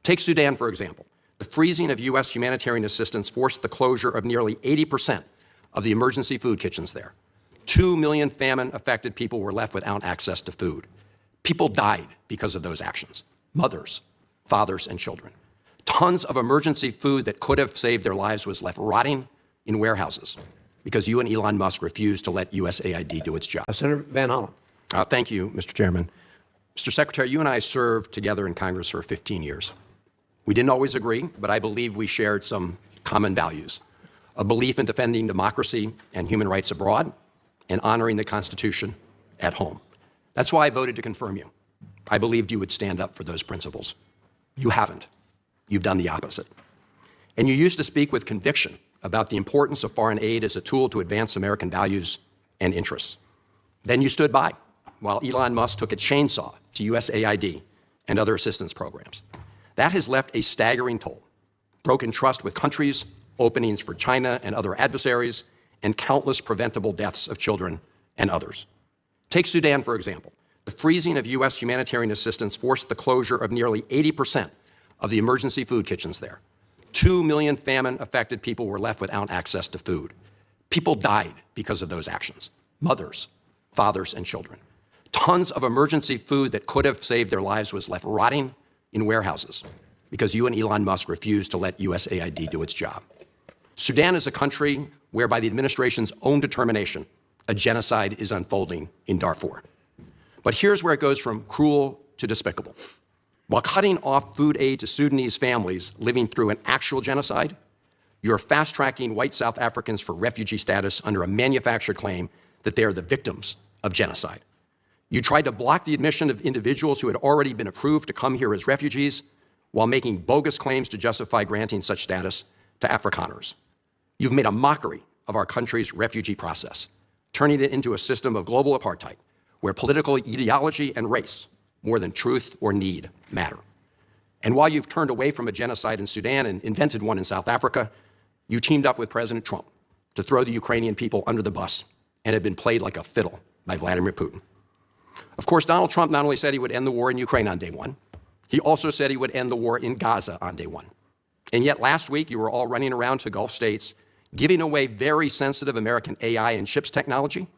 Take Sudan, for example. The freezing of U.S. humanitarian assistance forced the closure of nearly 80% of the emergency food kitchens there. 2 million famine-affected people were left without access to food. People died because of those actions. Mothers, fathers, and children. Tons of emergency food that could have saved their lives was left rotting in warehouses because you and Elon Musk refused to let USAID do its job. Senator Van Hollen. Thank you, Mr. Chairman. Mr. Secretary, you and I served together in Congress for 15 years. We didn't always agree, but I believe we shared some common values: a belief in defending democracy and human rights abroad and honoring the Constitution at home. That's why I voted to confirm you. I believed you would stand up for those principles. You haven't. You've done the opposite. And you used to speak with conviction about the importance of foreign aid as a tool to advance American values and interests. Then you stood by while Elon Musk took a chainsaw to USAID and other assistance programs. That has left a staggering toll: broken trust with countries, openings for China and other adversaries, and countless preventable deaths of children and others. Take Sudan, for example. The freezing of U.S. humanitarian assistance forced the closure of nearly 80% of the emergency food kitchens there. 2 million famine-affected people were left without access to food. People died because of those actions. Mothers, fathers, and children. Tons of emergency food that could have saved their lives was left rotting in warehouses because you and Elon Musk refused to let USAID do its job. Sudan is a country where, by the administration's own determination, a genocide is unfolding in Darfur. But here's where it goes from cruel to despicable. While cutting off food aid to Sudanese families living through an actual genocide, you're fast-tracking white South Africans for refugee status under a manufactured claim that they are the victims of genocide. You tried to block the admission of individuals who had already been approved to come here as refugees while making bogus claims to justify granting such status to Afrikaners. You've made a mockery of our country's refugee process, turning it into a system of global apartheid where political ideology and race, more than truth or need, matter. And while you've turned away from a genocide in Sudan and invented one in South Africa, you teamed up with President Trump to throw the Ukrainian people under the bus and have been played like a fiddle by Vladimir Putin. Of course, Donald Trump not only said he would end the war in Ukraine on day one, he also said he would end the war in Gaza on day one. And yet last week, you were all running around to Gulf states, giving away very sensitive American AI and chips technology,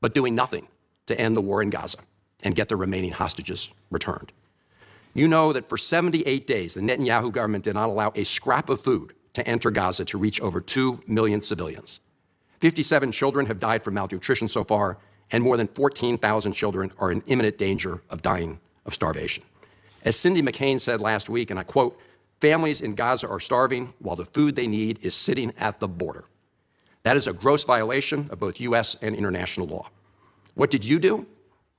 but doing nothing to end the war in Gaza and get the remaining hostages returned. You know that for 78 days, the Netanyahu government did not allow a scrap of food to enter Gaza to reach over 2 million civilians. 57 children have died from malnutrition so far, and more than 14,000 children are in imminent danger of dying of starvation. As Cindy McCain said last week, and I quote, "Families in Gaza are starving while the food they need is sitting at the border." That is a gross violation of both U.S. and international law. What did you do?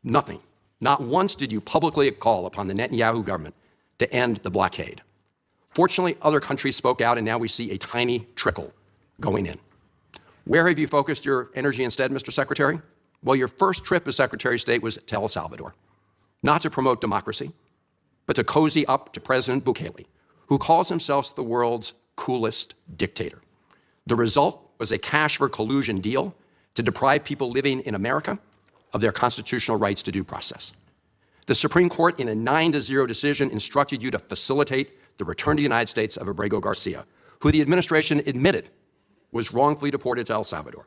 Nothing. Not once did you publicly call upon the Netanyahu government to end the blockade. Fortunately, other countries spoke out, and now we see a tiny trickle going in. Where have you focused your energy instead, Mr. Secretary? Well, your first trip as Secretary of State was to El Salvador, not to promote democracy, but to cozy up to President Bukele, who calls himself the world's coolest dictator. The result was a cash for collusion deal to deprive people living in America of their constitutional rights to due process. The Supreme Court, in a 9-0 decision, instructed you to facilitate the return to the United States of Abrego Garcia, who the administration admitted was wrongfully deported to El Salvador.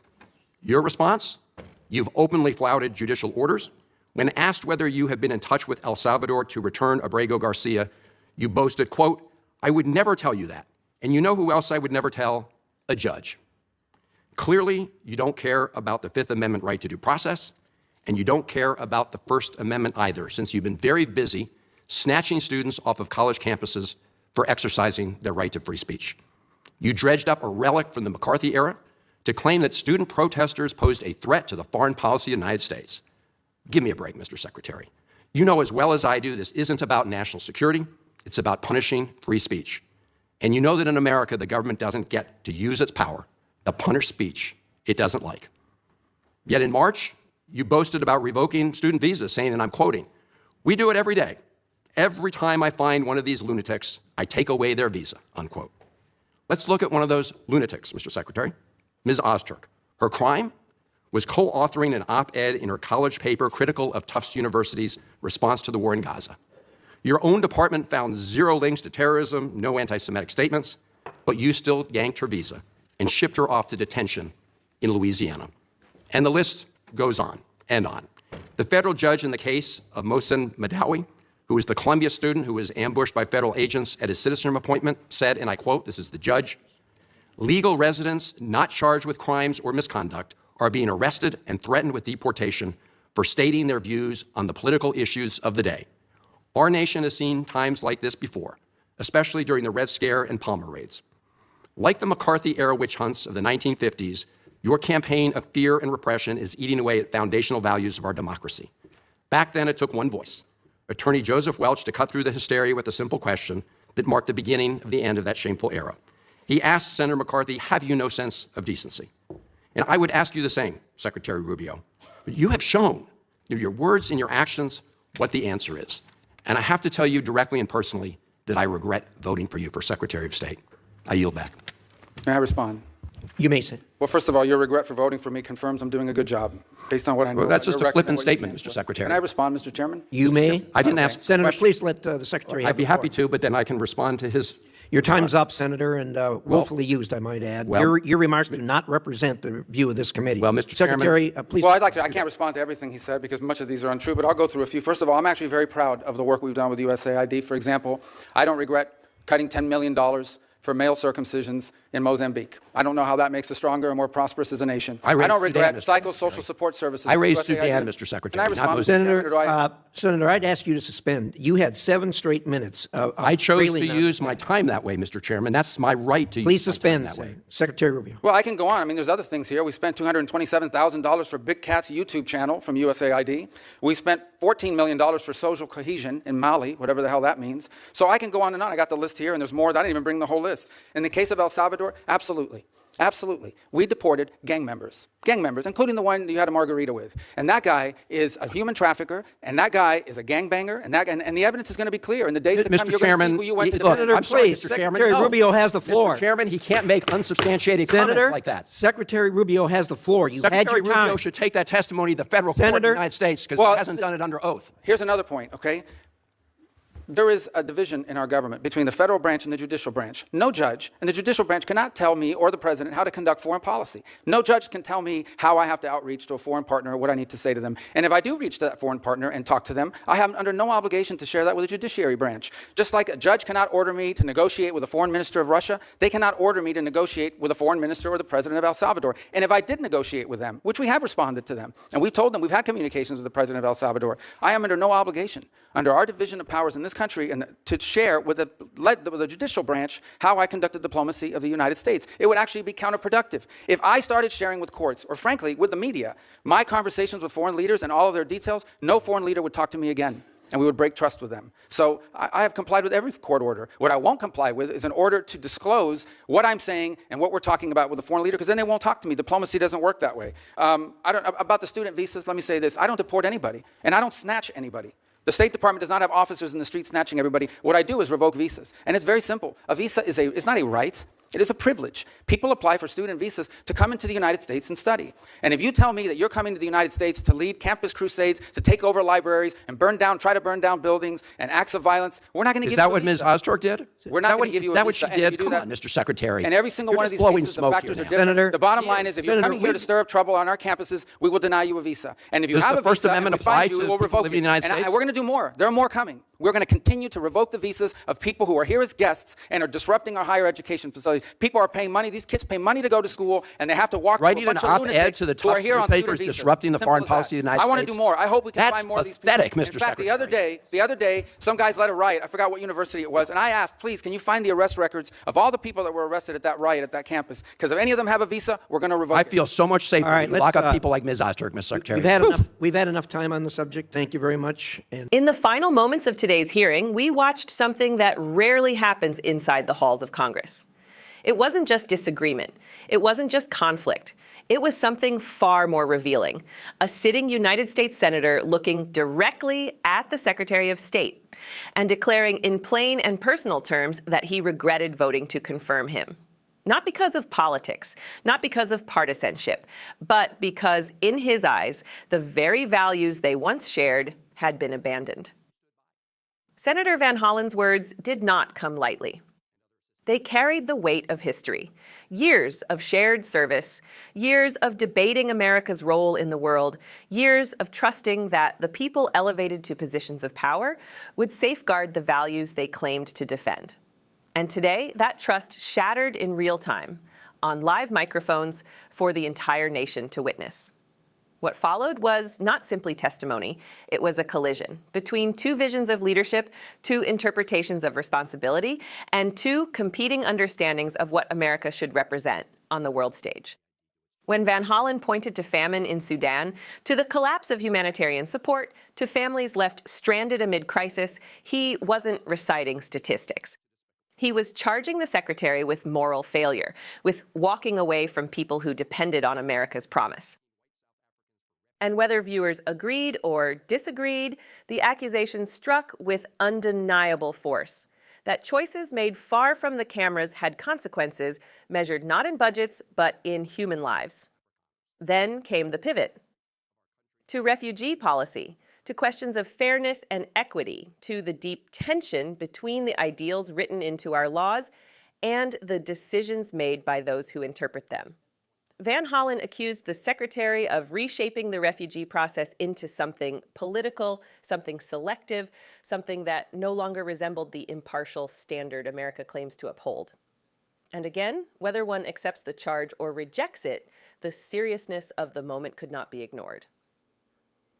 Your response? You've openly flouted judicial orders. When asked whether you have been in touch with El Salvador to return Abrego Garcia, you boasted, quote, "I would never tell you that. And you know who else I would never tell? A judge." Clearly, you don't care about the Fifth Amendment right to due process, and you don't care about the First Amendment either, since you've been very busy snatching students off of college campuses for exercising their right to free speech. You dredged up a relic from the McCarthy era to claim that student protesters posed a threat to the foreign policy of the United States. Give me a break, Mr. Secretary. You know as well as I do this isn't about national security, it's about punishing free speech. And you know that in America, the government doesn't get to use its power to punish speech it doesn't like. Yet in March, you boasted about revoking student visas, saying, and I'm quoting, "We do it every day. Every time I find one of these lunatics, I take away their visa," unquote. Let's look at one of those lunatics, Mr. Secretary, Ms. Ozturk. Her crime was co-authoring an op-ed in her college paper critical of Tufts University's response to the war in Gaza. Your own department found zero links to terrorism, no anti-Semitic statements, but you still yanked her visa and shipped her off to detention in Louisiana. And the list goes on and on. The federal judge in the case of Mohsen Madawi, who was the Columbia student who was ambushed by federal agents at his citizenship appointment, said, and I quote, this is the judge, "Legal residents not charged with crimes or misconduct are being arrested and threatened with deportation for stating their views on the political issues of the day. Our nation has seen times like this before, especially during the Red Scare and Palmer raids. Like the McCarthy-era witch hunts of the 1950s, your campaign of fear and repression is eating away at foundational values of our democracy. Back then, it took one voice, Attorney Joseph Welch, to cut through the hysteria with a simple question that marked the beginning of the end of that shameful era. He asked Senator McCarthy, have you no sense of decency? And I would ask you the same, Secretary Rubio. You have shown through your words and your actions what the answer is. And I have to tell you directly and personally that I regret voting for you for Secretary of State. I yield back. May I respond? You may say. Well, first of all, your regret for voting for me confirms I'm doing a good job, based on what I know. Well, that's just a flippant statement, Mr. Mr. Secretary. Can I respond, Mr. Chairman? You may. I didn't ask. Senator, please let the Secretary have I'd be the floor. happy to, but then I can respond to his. Your time's up, Senator, and willfully used, I might add. Well, your remarks do not represent the view of this committee. Well, Mr. Secretary, Chairman, please. Well, I'd like to. I can't respond to everything he said because much of these are untrue, but I'll go through a few. First of all, I'm actually very proud of the work we've done with USAID. For example, I don't regret cutting $10 million for male circumcisions in Mozambique. I don't know how that makes us stronger and more prosperous as a nation. I don't regret psychosocial support services. I raised Sudan, Mr. Secretary. Can I respond, Senator, I'd ask you to suspend. You had 7 straight minutes. I chose to use my time that way, Mr. Chairman. That's my right to Please use my time suspend that way. Secretary Rubio. Well, I can go on. I mean, there's other things here. We spent $227,000 for Big Cat's YouTube channel from USAID. We spent $14 million for social cohesion in Mali, whatever the hell that means. So I can go on and on. I got the list here, and there's more. I didn't even bring the whole list. In the case of El Salvador, absolutely. Absolutely. We deported gang members, including the one you had a margarita with. And that guy is a human trafficker, and that guy is a gangbanger, and the evidence is going to be clear. In the days to come, you're going to see who you went to defend. Senator, please, Secretary Rubio has the floor. Mr. Chairman, he can't make unsubstantiated comments like that. Secretary Rubio has the floor. You had your time. Secretary Rubio should take that testimony to the federal court of the United States because he hasn't done it under oath. Here's another point, okay? There is a division in our government between the federal branch and the judicial branch. No judge in the judicial branch cannot tell me or the president how to conduct foreign policy. No judge can tell me how I have to outreach to a foreign partner or what I need to say to them. And if I do reach to that foreign partner and talk to them, I am under no obligation to share that with the judiciary branch. Just like a judge cannot order me to negotiate with a foreign minister of Russia, they cannot order me to negotiate with a foreign minister or the president of El Salvador. And if I did negotiate with them, which we have responded to them, and we've told them we've had communications with the president of El Salvador, I am under no obligation, under our division of powers in this country, and to share with the judicial branch how I conducted diplomacy of the United States. It would actually be counterproductive. If I started sharing with courts, or frankly, with the media, my conversations with foreign leaders and all of their details, no foreign leader would talk to me again, and we would break trust with them. So I have complied with every court order. What I won't comply with is an order to disclose what I'm saying and what we're talking about with a foreign leader, because then they won't talk to me. Diplomacy doesn't work that way. About the student visas, let me say this. I don't deport anybody, and I don't snatch anybody. The State Department does not have officers in the street snatching everybody. What I do is revoke visas. And it's very simple. A visa is not a right. It is a privilege. People apply for student visas to come into the United States and study. And if you tell me that you're coming to the United States to lead campus crusades, to take over libraries and try to burn down buildings and acts of violence, we're not going to give you a visa. Is that what Ms. Ostork did? We're not going to give you a visa. Is that what she did? Come on, Mr. Secretary. And every single one of these cases, the factors are different. The bottom line is, if you're coming here to stir up trouble on our campuses, we will deny you a visa. And if you have a visa and we find you, we will revoke it. And we're going to do more. There are more coming. We're going to continue to revoke the visas of people who are here as guests and are disrupting our higher education facilities. People are paying money. These kids pay money to go to school, and they have to walk through a bunch of lunatics who are here on student visas. Disrupting the foreign policy of the United States. I want to do more. I hope we can find more of these people. That's pathetic, Mr. Secretary. In fact, the other day, some guys led a riot. I forgot what university it was, and I asked, please, can you find the arrest records of all the people that were arrested at that riot at that campus? Because if any of them have a visa, we're going to revoke it. I feel so much safer when you lock up people like Ms. Ostork, Mr. Secretary. We've had enough time on the subject. Thank you very much. In the final moments of today's hearing, we watched something that rarely happens inside the halls of Congress. It wasn't just disagreement. It wasn't just conflict. It was something far more revealing. A sitting United States senator looking directly at the Secretary of State and declaring in plain and personal terms that he regretted voting to confirm him. Not because of politics, not because of partisanship, but because in his eyes, the very values they once shared had been abandoned. Senator Van Hollen's words did not come lightly. They carried the weight of history, years of shared service, years of debating America's role in the world, years of trusting that the people elevated to positions of power would safeguard the values they claimed to defend. And today, that trust shattered in real time, on live microphones for the entire nation to witness. What followed was not simply testimony, it was a collision between two visions of leadership, two interpretations of responsibility, and two competing understandings of what America should represent on the world stage. When Van Hollen pointed to famine in Sudan, to the collapse of humanitarian support, to families left stranded amid crisis, he wasn't reciting statistics. He was charging the secretary with moral failure, with walking away from people who depended on America's promise. And whether viewers agreed or disagreed, the accusation struck with undeniable force that choices made far from the cameras had consequences measured not in budgets, but in human lives. Then came the pivot to refugee policy, to questions of fairness and equity, to the deep tension between the ideals written into our laws and the decisions made by those who interpret them. Van Hollen accused the secretary of reshaping the refugee process into something political, something selective, something that no longer resembled the impartial standard America claims to uphold. And again, whether one accepts the charge or rejects it, the seriousness of the moment could not be ignored.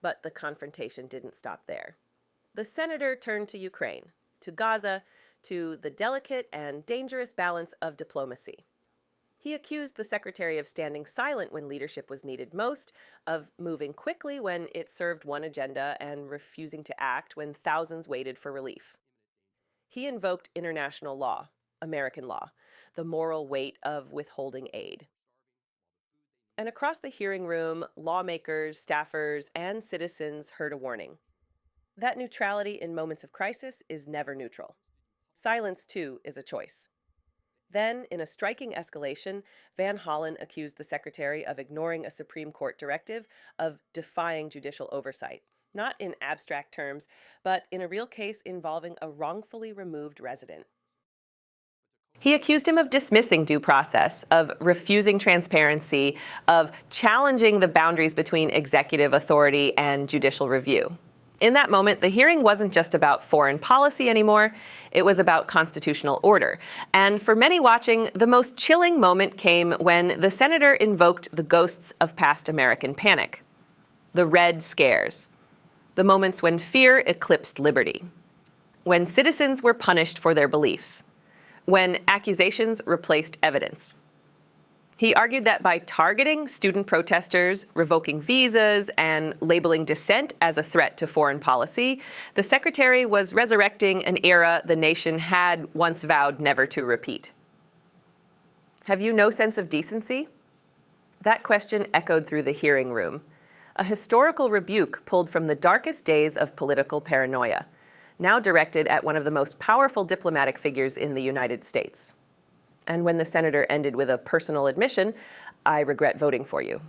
But the confrontation didn't stop there. The senator turned to Ukraine, to Gaza, to the delicate and dangerous balance of diplomacy. He accused the secretary of standing silent when leadership was needed most, of moving quickly when it served one agenda and refusing to act when thousands waited for relief. He invoked international law, American law, the moral weight of withholding aid. And across the hearing room, lawmakers, staffers, and citizens heard a warning. That neutrality in moments of crisis is never neutral. Silence, too, is a choice. Then, in a striking escalation, Van Hollen accused the secretary of ignoring a Supreme Court directive, of defying judicial oversight, not in abstract terms, but in a real case involving a wrongfully removed resident. He accused him of dismissing due process, of refusing transparency, of challenging the boundaries between executive authority and judicial review. In that moment, the hearing wasn't just about foreign policy anymore, it was about constitutional order. And for many watching, the most chilling moment came when the senator invoked the ghosts of past American panic. The Red Scares. The moments when fear eclipsed liberty. When citizens were punished for their beliefs. When accusations replaced evidence. He argued that by targeting student protesters, revoking visas, and labeling dissent as a threat to foreign policy, the secretary was resurrecting an era the nation had once vowed never to repeat. Have you no sense of decency? That question echoed through the hearing room, a historical rebuke pulled from the darkest days of political paranoia, now directed at one of the most powerful diplomatic figures in the United States. And when the senator ended with a personal admission, "I regret voting for you,"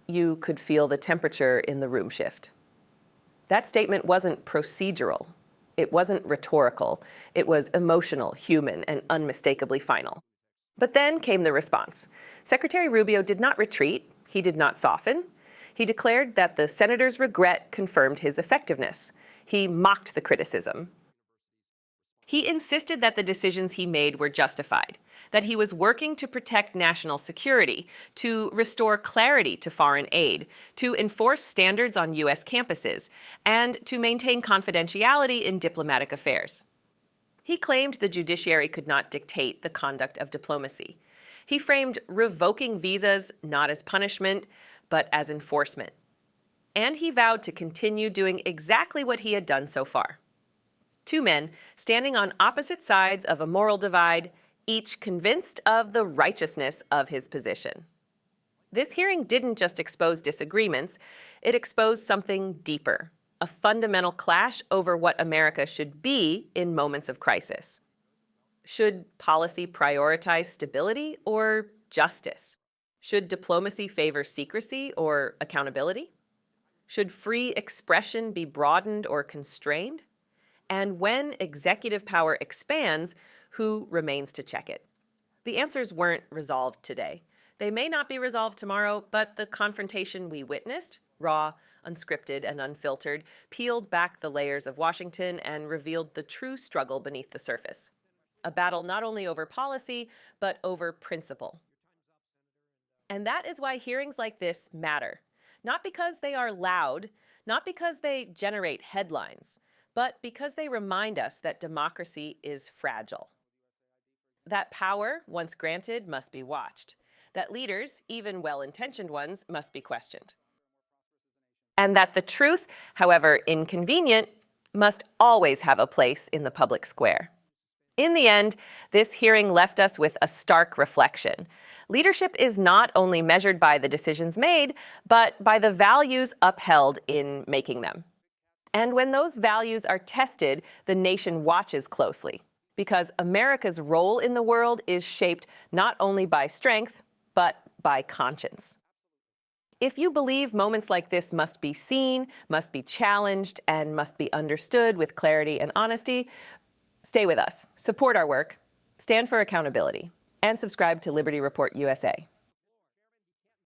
you could feel the temperature in the room shift. That statement wasn't procedural. It wasn't rhetorical. It was emotional, human, and unmistakably final. But then came the response. Secretary Rubio did not retreat. He did not soften. He declared that the senator's regret confirmed his effectiveness. He mocked the criticism. He insisted that the decisions he made were justified, that he was working to protect national security, to restore clarity to foreign aid, to enforce standards on U.S. campuses, and to maintain confidentiality in diplomatic affairs. He claimed the judiciary could not dictate the conduct of diplomacy. He framed revoking visas not as punishment, but as enforcement. And he vowed to continue doing exactly what he had done so far. Two men standing on opposite sides of a moral divide, each convinced of the righteousness of his position. This hearing didn't just expose disagreements, it exposed something deeper, a fundamental clash over what America should be in moments of crisis. Should policy prioritize stability or justice? Should diplomacy favor secrecy or accountability? Should free expression be broadened or constrained? And when executive power expands, who remains to check it? The answers weren't resolved today. They may not be resolved tomorrow, but the confrontation we witnessed, raw, unscripted, and unfiltered, peeled back the layers of Washington and revealed the true struggle beneath the surface. A battle not only over policy, but over principle. And that is why hearings like this matter. Not because they are loud, not because they generate headlines, but because they remind us that democracy is fragile. That power, once granted, must be watched. That leaders, even well-intentioned ones, must be questioned. And that the truth, however inconvenient, must always have a place in the public square. In the end, this hearing left us with a stark reflection. Leadership is not only measured by the decisions made, but by the values upheld in making them. And when those values are tested, the nation watches closely, because America's role in the world is shaped not only by strength, but by conscience. If you believe moments like this must be seen, must be challenged, and must be understood with clarity and honesty, stay with us, support our work, stand for accountability, and subscribe to Liberty Report USA.